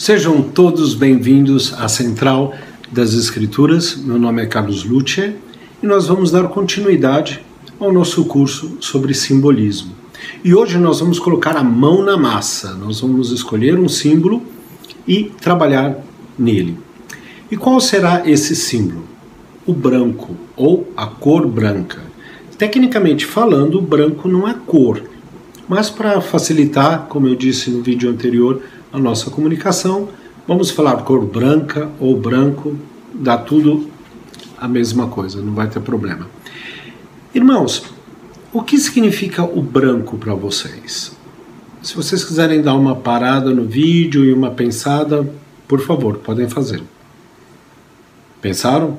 Sejam todos bem-vindos à Central das Escrituras. Meu nome é Carlos Lúcia e nós vamos dar continuidade ao nosso curso sobre simbolismo. E hoje nós vamos colocar a mão na massa, nós vamos escolher um símbolo e trabalhar nele. E qual será esse símbolo? O branco, ou a cor branca. Tecnicamente falando, o branco não é cor, mas para facilitar, como eu disse no vídeo anterior, a nossa comunicação, vamos falar cor branca ou branco, dá tudo a mesma coisa, não vai ter problema. Irmãos, o que significa o branco para vocês? Se vocês quiserem dar uma parada no vídeo e uma pensada, por favor, podem fazer. Pensaram?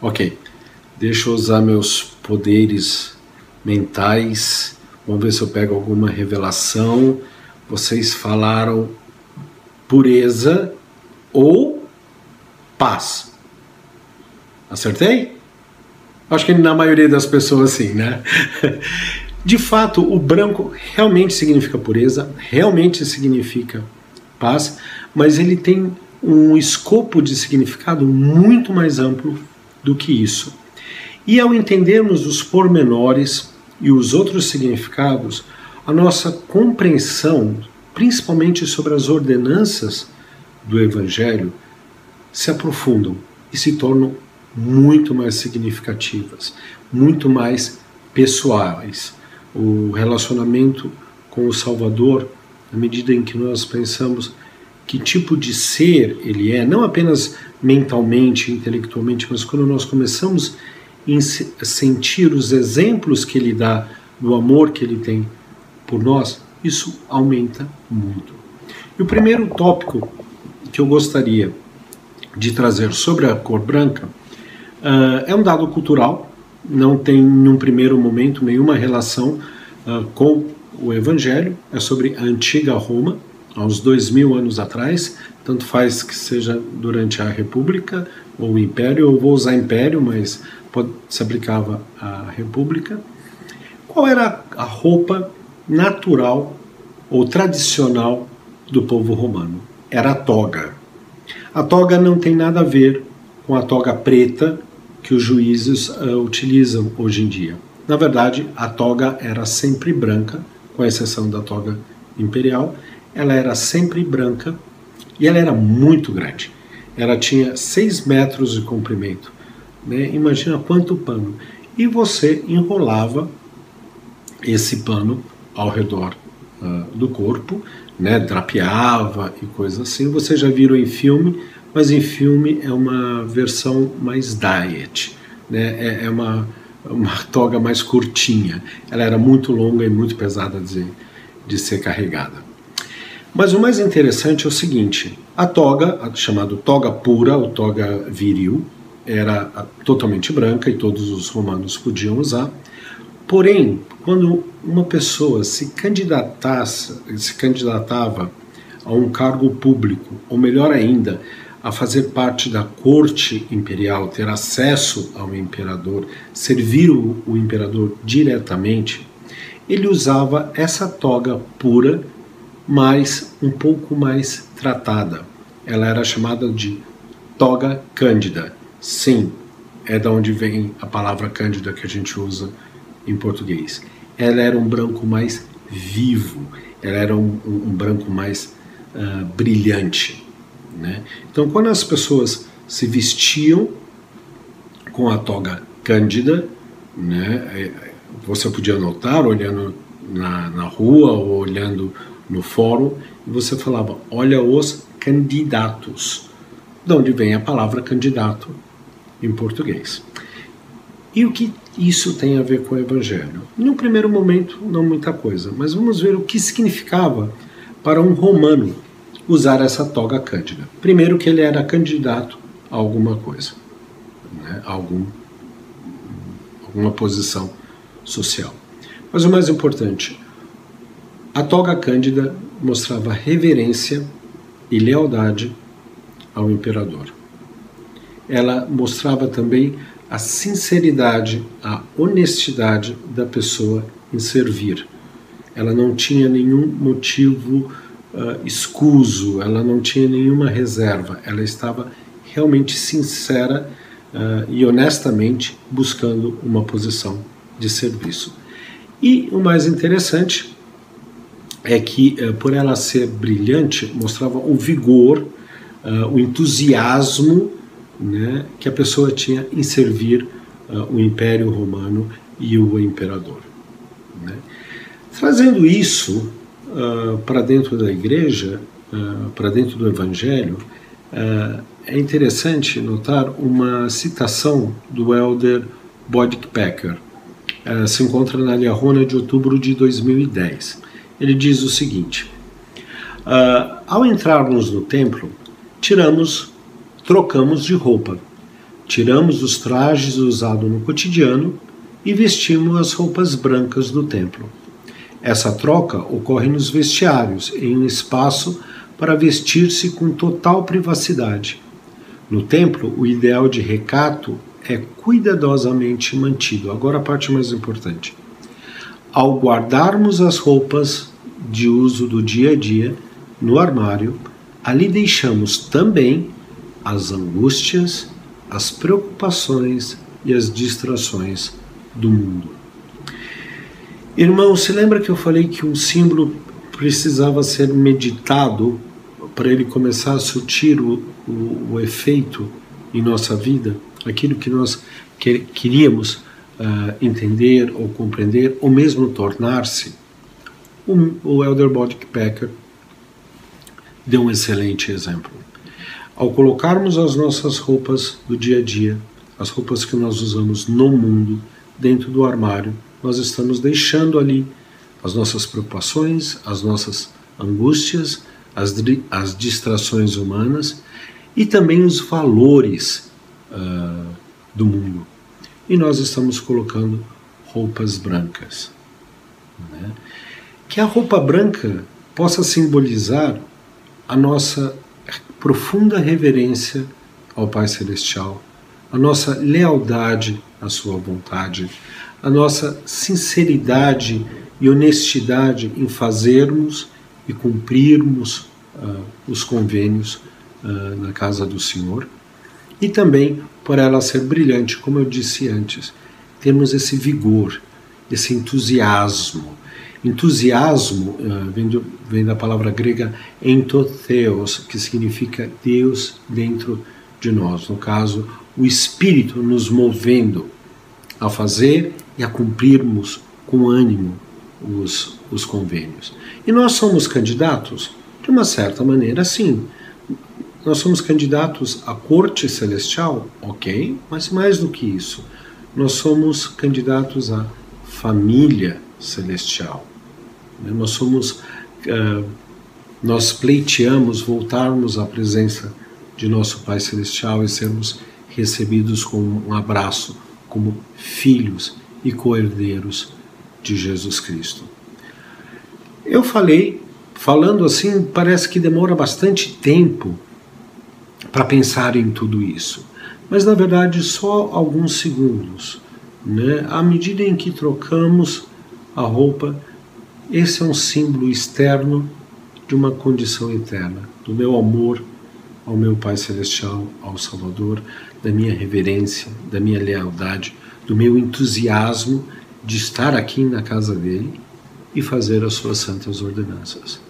Ok, deixa eu usar meus poderes mentais, vamos ver se eu pego alguma revelação. Vocês falaram pureza ou paz. Acertei? Acho que na maioria das pessoas sim, né? De fato, o branco realmente significa pureza, realmente significa paz, mas ele tem um escopo de significado muito mais amplo do que isso. E ao entendermos os pormenores e os outros significados, a nossa compreensão, principalmente sobre as ordenanças do Evangelho, se aprofundam e se tornam muito mais significativas, muito mais pessoais. O relacionamento com o Salvador, na medida em que nós pensamos que tipo de ser ele é, não apenas mentalmente, intelectualmente, mas quando nós começamos a sentir os exemplos que ele dá, do amor que ele tem por nós, isso aumenta muito. E o primeiro tópico que eu gostaria de trazer sobre a cor branca é um dado cultural, não tem num primeiro momento nenhuma relação com o Evangelho, é sobre a antiga Roma, há uns 2000 anos atrás, tanto faz que seja durante a República ou o Império, eu vou usar Império, mas se aplicava à República. Qual era a roupa natural ou tradicional do povo romano? Era a toga. A toga não tem nada a ver com a toga preta que os juízes utilizam hoje em dia. Na verdade, a toga era sempre branca, com exceção da toga imperial. Ela era sempre branca e ela era muito grande. Ela tinha 6 metros de comprimento, né? Imagina quanto pano. E você enrolava esse pano ao redor do corpo, né? Drapeava e coisas assim. Vocês já viram em filme, mas em filme é uma versão mais diet, né? É uma toga mais curtinha. Ela era muito longa e muito pesada de ser carregada. Mas o mais interessante é o seguinte: a toga, chamada toga pura ou toga viril, era totalmente branca e todos os romanos podiam usar. Porém, quando uma pessoa se candidatava a um cargo público, ou melhor ainda, a fazer parte da corte imperial, ter acesso ao imperador, servir o imperador diretamente, ele usava essa toga pura, mas um pouco mais tratada. Ela era chamada de toga cândida. Sim, é da onde vem a palavra cândida que a gente usa em português. Ela era um branco mais vivo, ela era um branco mais brilhante, né? Então, quando as pessoas se vestiam com a toga cândida, né, você podia notar olhando na rua ou olhando no fórum, e você falava: olha os candidatos, de onde vem a palavra candidato em português. E o que isso tem a ver com o Evangelho? No primeiro momento, não muita coisa, mas vamos ver o que significava para um romano usar essa toga cândida. Primeiro, que ele era candidato a alguma coisa, né? Alguma posição social. Mas o mais importante, a toga cândida mostrava reverência e lealdade ao imperador. Ela mostrava também a sinceridade, a honestidade da pessoa em servir. Ela não tinha nenhum motivo escuso, ela não tinha nenhuma reserva, ela estava realmente sincera e honestamente buscando uma posição de serviço. E o mais interessante é que, por ela ser brilhante, mostrava o vigor, o entusiasmo, né, que a pessoa tinha em servir o Império Romano e o imperador. Né? Trazendo isso para dentro da igreja, para dentro do Evangelho, é interessante notar uma citação do elder Boyd Packer. Se encontra na Liahona de outubro de 2010. Ele diz o seguinte: ao entrarmos no templo, trocamos de roupa, tiramos os trajes usados no cotidiano e vestimos as roupas brancas do templo. Essa troca ocorre nos vestiários, em um espaço para vestir-se com total privacidade. No templo, o ideal de recato é cuidadosamente mantido. Agora a parte mais importante. Ao guardarmos as roupas de uso do dia a dia no armário, ali deixamos também as angústias, as preocupações e as distrações do mundo. Irmão, se lembra que eu falei que um símbolo precisava ser meditado para ele começar a surtir o efeito em nossa vida? Aquilo que nós queríamos entender ou compreender, ou mesmo tornar-se? O elder Boyd Packer deu um excelente exemplo. Ao colocarmos as nossas roupas do dia a dia, as roupas que nós usamos no mundo, dentro do armário, nós estamos deixando ali as nossas preocupações, as nossas angústias, as distrações humanas e também os valores do mundo. E nós estamos colocando roupas brancas. Né? Que a roupa branca possa simbolizar a nossa profunda reverência ao Pai Celestial, a nossa lealdade à sua vontade, a nossa sinceridade e honestidade em fazermos e cumprirmos os convênios na casa do Senhor, e também por ela ser brilhante, como eu disse antes, temos esse vigor, esse entusiasmo. Entusiasmo vem da palavra grega entotheos, que significa Deus dentro de nós. No caso, o Espírito nos movendo a fazer e a cumprirmos com ânimo os convênios. E nós somos candidatos? De uma certa maneira, sim. Nós somos candidatos à corte celestial? Ok, mas mais do que isso, nós somos candidatos à família celestial. Nós pleiteamos voltarmos à presença de nosso Pai Celestial e sermos recebidos com um abraço como filhos e co-herdeiros de Jesus Cristo. Eu falando assim, parece que demora bastante tempo para pensar em tudo isso, mas na verdade só alguns segundos, né? À medida em que trocamos a roupa, esse é um símbolo externo de uma condição interna, do meu amor ao meu Pai Celestial, ao Salvador, da minha reverência, da minha lealdade, do meu entusiasmo de estar aqui na casa dele e fazer as suas santas ordenanças.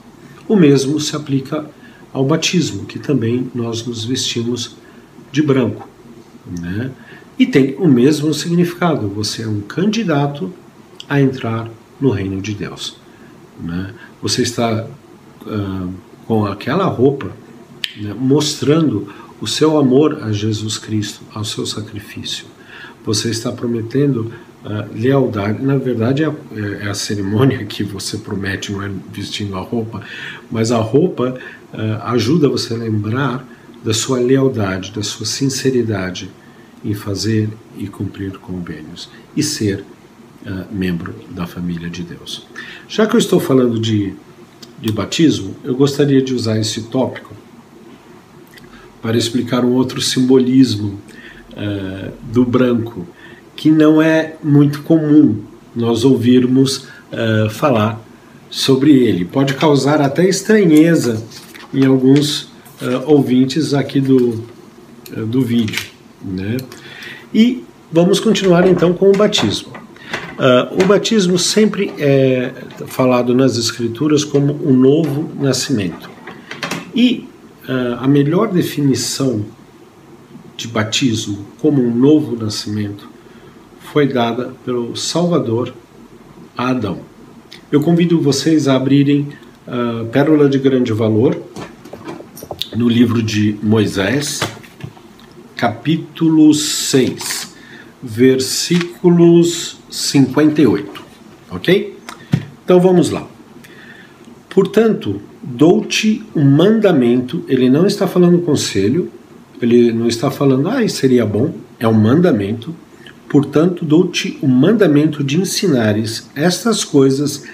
O mesmo se aplica ao batismo, que também nós nos vestimos de branco, né? E tem o mesmo significado, você é um candidato a entrar no reino de Deus, né? Você está com aquela roupa, né, mostrando o seu amor a Jesus Cristo, ao seu sacrifício. Você está prometendo lealdade. Na verdade é a cerimônia que você promete, não é vestindo a roupa, mas a roupa ajuda você a lembrar da sua lealdade, da sua sinceridade em fazer e cumprir convênios e ser membro da família de Deus. Já que eu estou falando de batismo, eu gostaria de usar esse tópico para explicar um outro simbolismo do branco, que não é muito comum nós ouvirmos falar sobre ele. Pode causar até estranheza em alguns ouvintes aqui do vídeo, né? E vamos continuar então com o batismo. O batismo sempre é falado nas Escrituras como um novo nascimento. E a melhor definição de batismo como um novo nascimento foi dada pelo Salvador a Adão. Eu convido vocês a abrirem Pérola de Grande Valor, no livro de Moisés, capítulo 6, versículos 58, ok? Então vamos lá. Portanto, dou-te um mandamento, ele não está falando conselho, ele não está falando, isso seria bom, é um mandamento. Portanto, dou-te um mandamento de ensinares estas coisas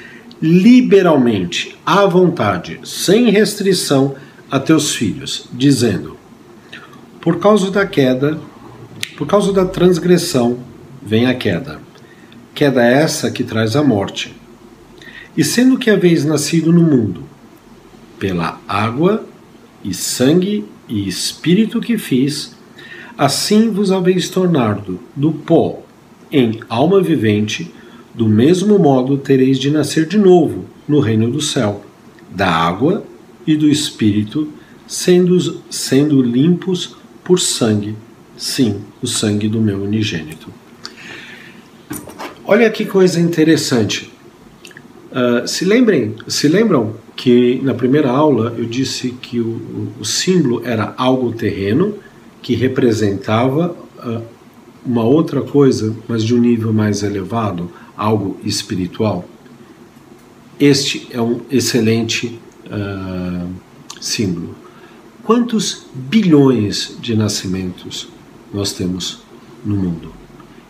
liberalmente, à vontade, sem restrição a teus filhos, dizendo: por causa da queda, por causa da transgressão, vem a queda. Queda essa que traz a morte. E sendo que haveis nascido no mundo, pela água e sangue e espírito que fiz, assim vos haveis tornado do pó em alma vivente, do mesmo modo tereis de nascer de novo no reino do céu, da água e do espírito, sendo limpos por sangue, sim, o sangue do meu unigênito. Olha que coisa interessante. Se lembram que na primeira aula eu disse que o símbolo era algo terreno, que representava uma outra coisa, mas de um nível mais elevado, algo espiritual? Este é um excelente símbolo. Quantos bilhões de nascimentos nós temos no mundo?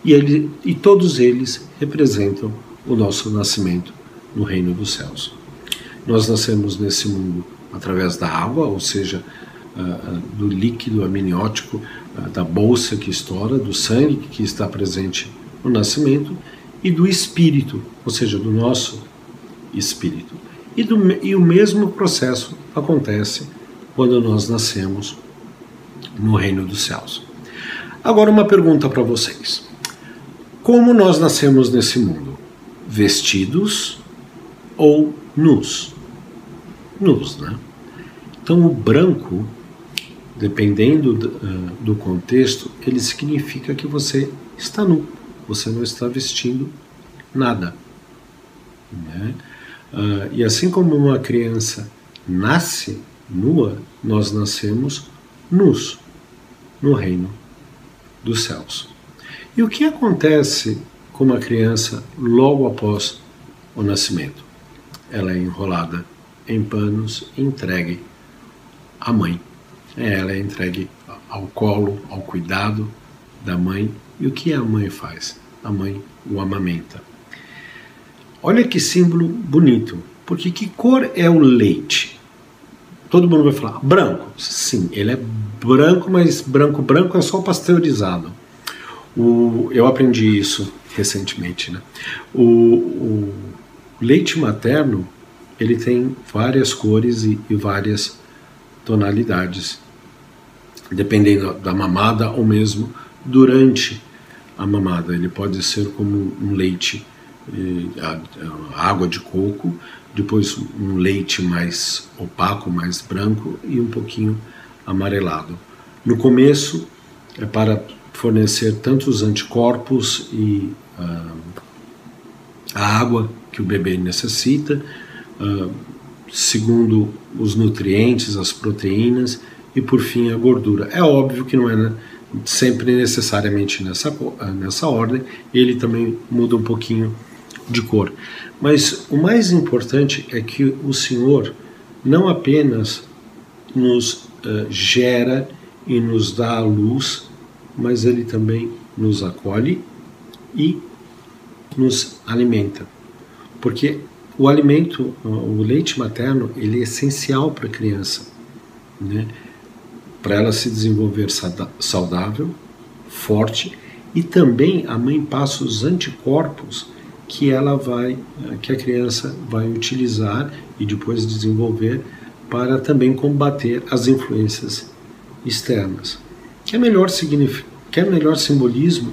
E todos eles representam o nosso nascimento no reino dos céus. Nós nascemos nesse mundo através da água, ou seja, do líquido amniótico, da bolsa que estoura, do sangue que está presente no nascimento, e do espírito, ou seja, do nosso espírito. E o mesmo processo acontece quando nós nascemos no reino dos céus. Agora uma pergunta para vocês. Como nós nascemos nesse mundo? Vestidos ou nus? Nus, né? Então o branco, dependendo do contexto, ele significa que você está nu, você não está vestindo nada, né? E assim como uma criança nasce nua, nós nascemos nus no reino dos céus. E o que acontece com uma criança logo após o nascimento? Ela é enrolada em panos e entregue à mãe. Ela é entregue ao colo, ao cuidado da mãe. E o que a mãe faz? A mãe o amamenta. Olha que símbolo bonito, porque que cor é o leite? Todo mundo vai falar, branco. Sim, ele é branco, mas branco é só pasteurizado. Eu aprendi isso recentemente, né? O leite materno, ele tem várias cores e várias tonalidades, dependendo da mamada ou mesmo durante a mamada. Ele pode ser como um leite, água de coco, depois um leite mais opaco, mais branco e um pouquinho amarelado. No começo é para fornecer tanto os anticorpos e a água que o bebê necessita, segundo os nutrientes, as proteínas e por fim a gordura. É óbvio que não é sempre necessariamente nessa ordem, ele também muda um pouquinho de cor. Mas o mais importante é que o Senhor não apenas nos gera e nos dá a luz, mas Ele também nos acolhe e nos alimenta. Porque o alimento, o leite materno, ele é essencial para a criança, né? Para ela se desenvolver saudável, forte, e também a mãe passa os anticorpos que que a criança vai utilizar e depois desenvolver para também combater as influências externas. Que é melhor simbolismo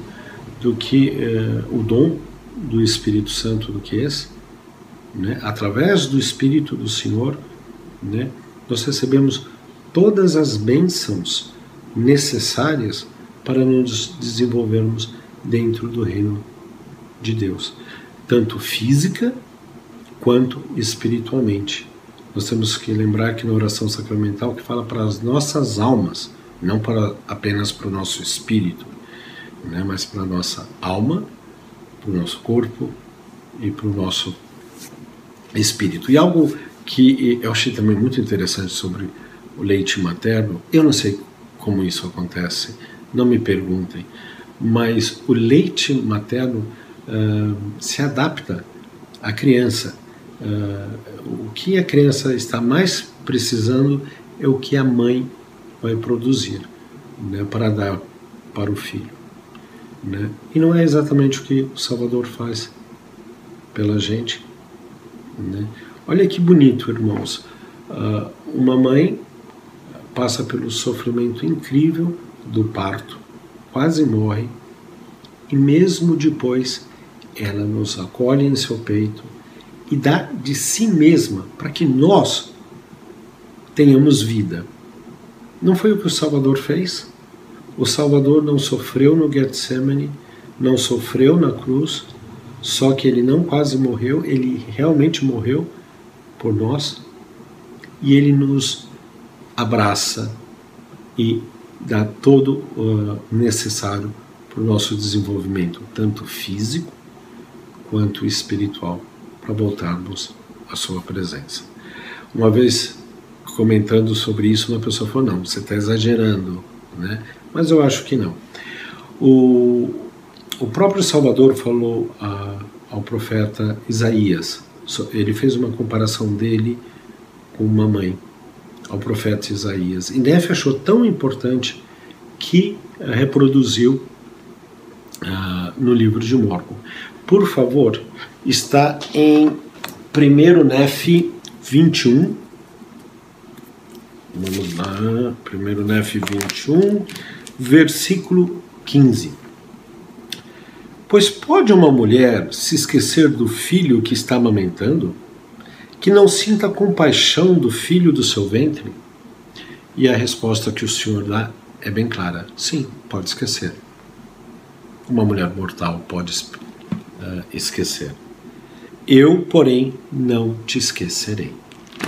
do que o dom do Espírito Santo do que esse, né? Através do Espírito do Senhor, né, nós recebemos todas as bênçãos necessárias para nos desenvolvermos dentro do reino de Deus, tanto física quanto espiritualmente. Nós temos que lembrar que na oração sacramental que fala para as nossas almas, não apenas para o nosso espírito, né, mas para a nossa alma, para o nosso corpo e para o nosso espírito. E algo que eu achei também muito interessante sobre o leite materno, eu não sei como isso acontece, não me perguntem, mas o leite materno se adapta à criança. O que a criança está mais precisando é o que a mãe vai produzir, né, para dar para o filho, né? E não é exatamente o que o Salvador faz pela gente, né? Olha que bonito, irmãos. Uma mãe passa pelo sofrimento incrível do parto, quase morre, e mesmo depois ela nos acolhe em seu peito e dá de si mesma para que nós tenhamos vida. Não foi o que o Salvador fez? O Salvador não sofreu no Getsemane, não sofreu na cruz, só que ele não quase morreu, ele realmente morreu por nós, e ele nos abraça e dá todo o necessário para o nosso desenvolvimento, tanto físico quanto espiritual, para voltarmos à sua presença. Uma vez, comentando sobre isso, uma pessoa falou, não, você está exagerando, né? Mas eu acho que não. O próprio Salvador falou ao profeta Isaías, ele fez uma comparação dele com uma mãe, ao profeta Isaías. E Nefe achou tão importante que reproduziu no livro de Mórmon. Por favor, está em 1 Nefe 21. Vamos lá, 1 Nefe 21, versículo 15. Pois pode uma mulher se esquecer do filho que está amamentando, que não sinta compaixão do filho do seu ventre? E a resposta que o Senhor dá é bem clara. Sim, pode esquecer. Uma mulher mortal pode esquecer. Eu, porém, não te esquecerei.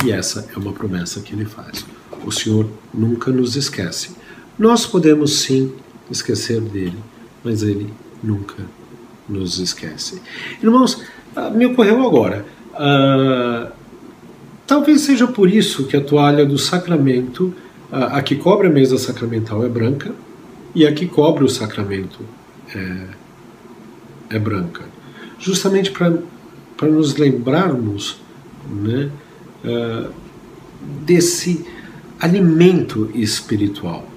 E essa é uma promessa que ele faz. O Senhor nunca nos esquece. Nós podemos sim esquecer dele, mas ele nunca nos esquece. Irmãos, me ocorreu agora. Talvez seja por isso que a toalha do sacramento, a que cobre a mesa sacramental é branca e a que cobre o sacramento é branca. Justamente para nos lembrarmos, né, desse alimento espiritual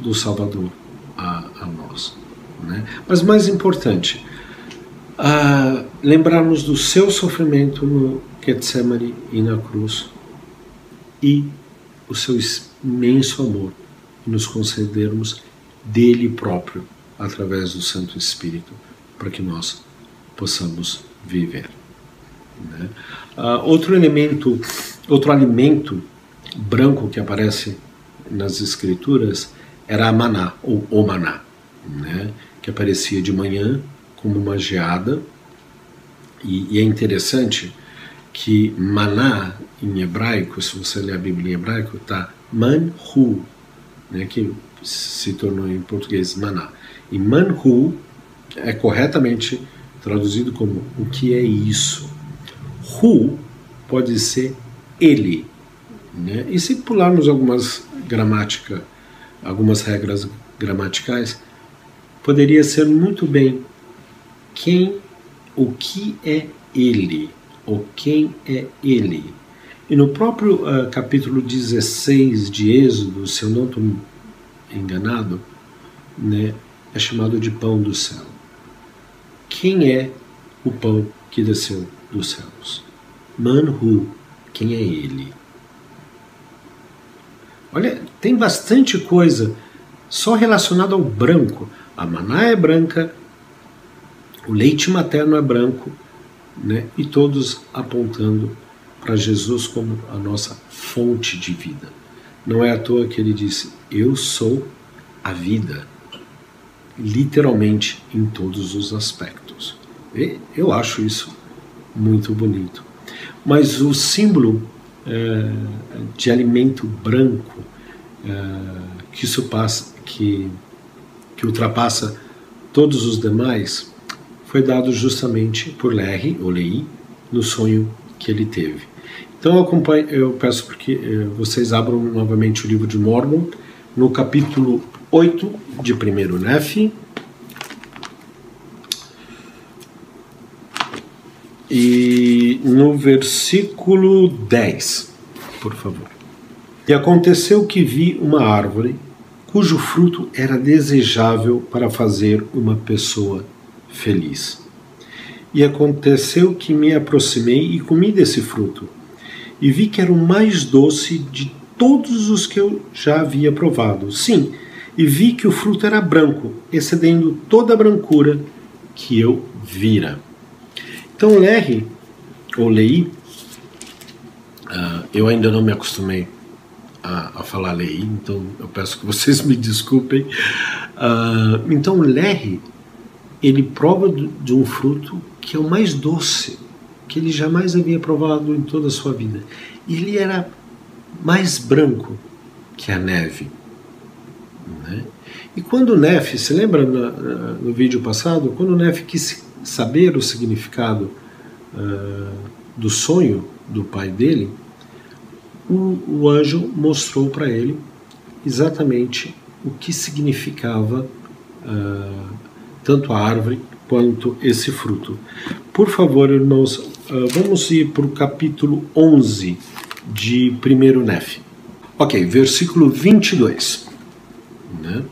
do Salvador a nós, né? Mas mais importante, lembrarmos do seu sofrimento no Getsemane e na cruz e o seu imenso amor, e nos concedermos dele próprio através do Santo Espírito para que nós possamos viver, né? Outro alimento branco que aparece nas Escrituras era a maná, ou o maná, né? Que aparecia de manhã como uma geada, e é interessante que maná em hebraico, se você ler a Bíblia em hebraico, está manhu, né? Que se tornou em português maná. E manhu é corretamente traduzido como o que é isso. Hu pode ser ele, né? E se pularmos algumas regras gramaticais, poderia ser muito bem o que é ele, ou quem é ele. E no próprio capítulo 16 de Êxodo, se eu não estou enganado, né, é chamado de pão do céu. Quem é o pão que desceu dos céus. Man who? Quem é ele? Olha, tem bastante coisa só relacionada ao branco. A maná é branca, o leite materno é branco, né? E todos apontando para Jesus como a nossa fonte de vida. Não é à toa que ele disse: eu sou a vida, literalmente em todos os aspectos. E eu acho isso muito bonito. Mas o símbolo de alimento branco que ultrapassa todos os demais foi dado justamente por Lehi, no sonho que ele teve. Então eu peço que vocês abram novamente o livro de Mórmon, no capítulo 8 de 1 Nefi, e no versículo 10, por favor. E aconteceu que vi uma árvore cujo fruto era desejável para fazer uma pessoa feliz. E aconteceu que me aproximei e comi desse fruto, e vi que era o mais doce de todos os que eu já havia provado. Sim, e vi que o fruto era branco, excedendo toda a brancura que eu vira. Então Lehi, eu ainda não me acostumei a falar Lehi, então eu peço que vocês me desculpem. Então Lehi, ele prova de um fruto que é o mais doce que ele jamais havia provado em toda a sua vida. E ele era mais branco que a neve, né? E quando Nefi, se lembra no vídeo passado, quando Nefi quis saber o significado do sonho do pai dele, o anjo mostrou para ele exatamente o que significava tanto a árvore quanto esse fruto. Por favor, irmãos, vamos ir para o capítulo 11 de 1 Nefi. Ok, versículo 22. Né?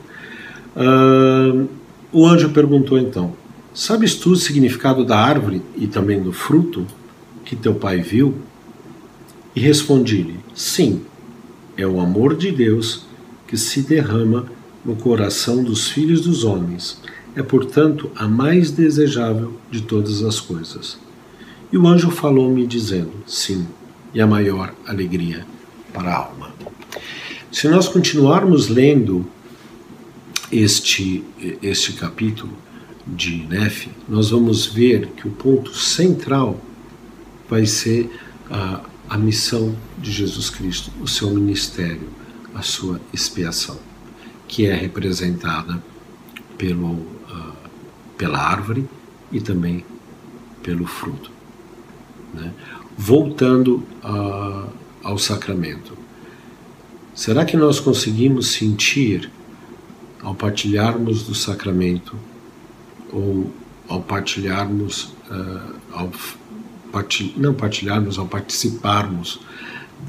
O anjo perguntou então: sabes tu o significado da árvore e também do fruto que teu pai viu? E respondi-lhe: sim, é o amor de Deus que se derrama no coração dos filhos dos homens. É, portanto, a mais desejável de todas as coisas. E o anjo falou-me dizendo: sim, e a maior alegria para a alma. Se nós continuarmos lendo este capítulo de Nefi, nós vamos ver que o ponto central vai ser a missão de Jesus Cristo, o seu ministério, a sua expiação, que é representada pela árvore e também pelo fruto. Né? Voltando ao sacramento, será que nós conseguimos sentir, ao partilharmos do sacramento, ou ao partilharmos, ao participarmos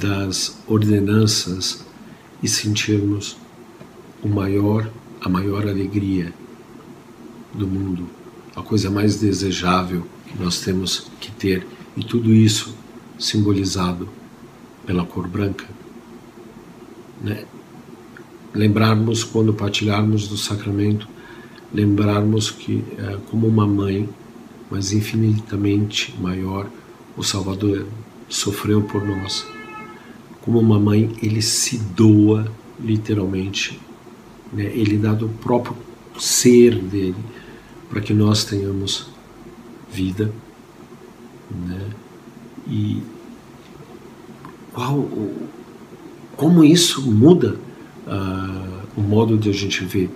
das ordenanças e sentirmos a maior alegria do mundo, a coisa mais desejável que nós temos que ter, e tudo isso simbolizado pela cor branca, né? Lembrarmos, quando partilharmos do sacramento, lembrarmos que, como uma mãe, mas infinitamente maior, o Salvador sofreu por nós. Como uma mãe, ele se doa literalmente, né? Ele dá do próprio ser dele para que nós tenhamos vida, né? E como isso muda o modo de a gente ver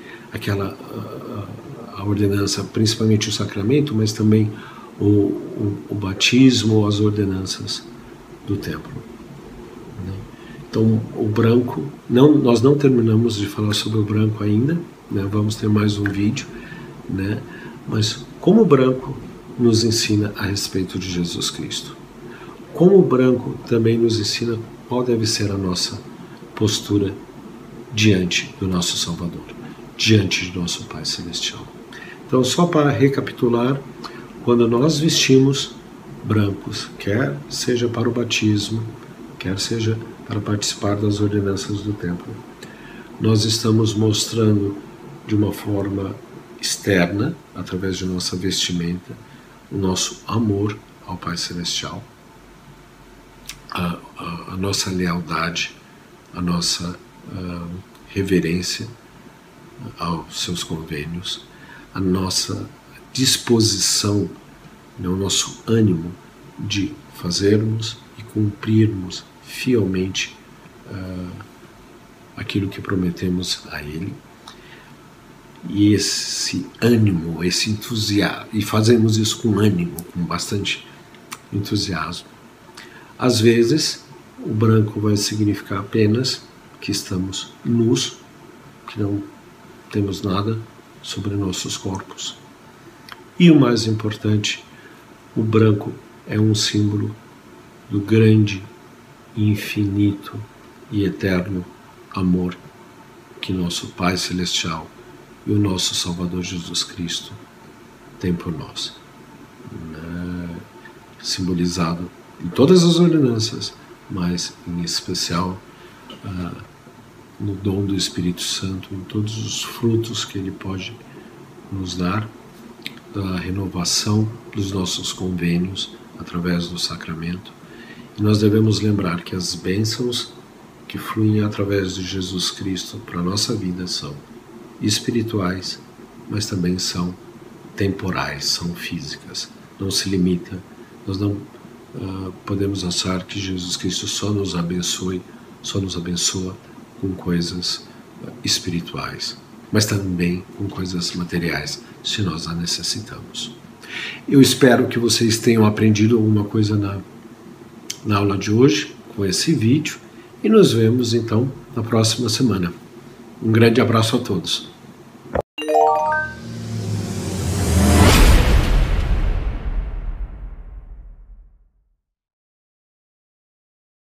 a ordenança, principalmente o sacramento, mas também o batismo, as ordenanças do templo. Né? Então, o branco, nós não terminamos de falar sobre o branco ainda, né? Vamos ter mais um vídeo, né? Mas como o branco nos ensina a respeito de Jesus Cristo. Como o branco também nos ensina qual deve ser a nossa postura diante do nosso Salvador, diante de nosso Pai Celestial. Então, só para recapitular, quando nós vestimos brancos, quer seja para o batismo, quer seja para participar das ordenanças do templo, nós estamos mostrando de uma forma externa, através de nossa vestimenta, o nosso amor ao Pai Celestial, a nossa lealdade, a nossa reverência aos seus convênios, a nossa disposição, o nosso ânimo de fazermos e cumprirmos fielmente aquilo que prometemos a Ele. E esse ânimo, esse entusiasmo, e fazemos isso com ânimo, com bastante entusiasmo. Às vezes, o branco vai significar apenas que estamos nus, que não temos nada sobre nossos corpos. E o mais importante, o branco é um símbolo do grande, infinito e eterno amor que nosso Pai Celestial e o nosso Salvador Jesus Cristo tem por nós. Simbolizado em todas as ordenanças, mas em especial no dom do Espírito Santo, em todos os frutos que Ele pode nos dar, da renovação dos nossos convênios através do sacramento. E nós devemos lembrar que as bênçãos que fluem através de Jesus Cristo para a nossa vida são espirituais, mas também são temporais, são físicas. Não se limita, nós não podemos achar que Jesus Cristo só nos abençoa com coisas espirituais, mas também com coisas materiais, se nós a necessitamos. Eu espero que vocês tenham aprendido alguma coisa na aula de hoje, com esse vídeo, e nos vemos então na próxima semana. Um grande abraço a todos.